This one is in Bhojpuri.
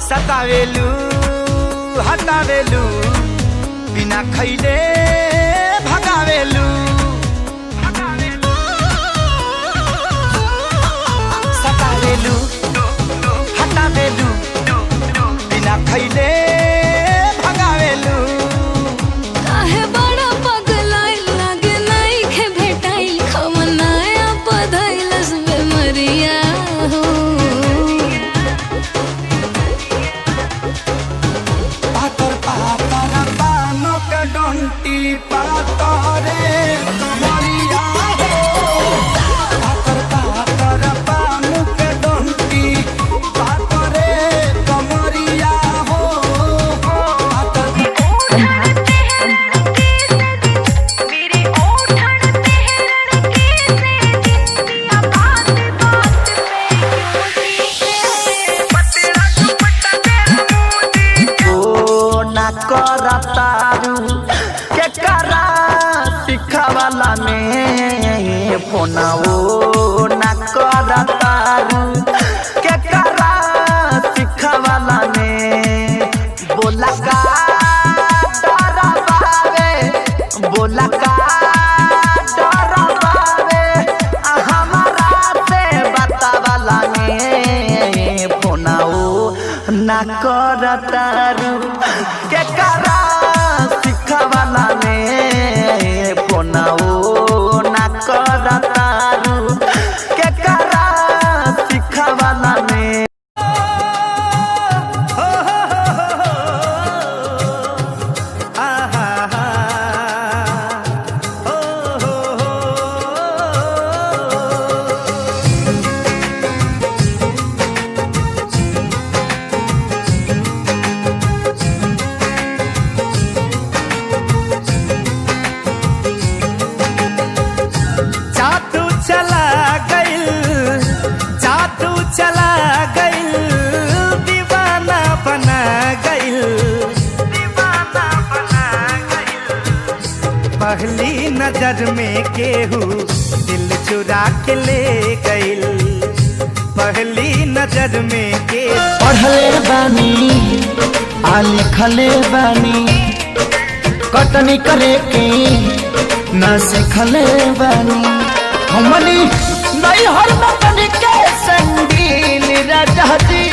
सतावेलू हटावेलू बिना खैले भगावेलू सतावेलू हटावेलू बिना खैले भगावेलू काहे बड़ा पगलाइल लागे नइखे भेटाइल खमनाया पधइलस बेमरिया हो पातर पातर बानो के डंटी पातरे कमरिया हो पातर पातर बानो के डंटी पातरे कमरिया हो पातर मेरे ओठन तेहरन के से दिया बात बात पे पतला दुपट्टा तेरा मोदी ओ ना करतारू के करा सिखावाला में फोना ओ ना करतारू के करा सिखावाला में बोला का डरबावे बोला का डरबावे हमारा से बतावाला में फोना ओ ना करतारू के करा सिखावाला में फोना ओ ना करतारू के करा सिखावाला में जादू चला गइल जादू चला गइल दीवाना बना गइल दीवाना बना गइल पहली नजर में केहू दिल चुरा के ले गइल पहली नजर में के पढ़ले बानी आ लिखले बानी कटनी करे के ना सिखले बानी हमनी नहीं हर बनी के संगीन राजा जी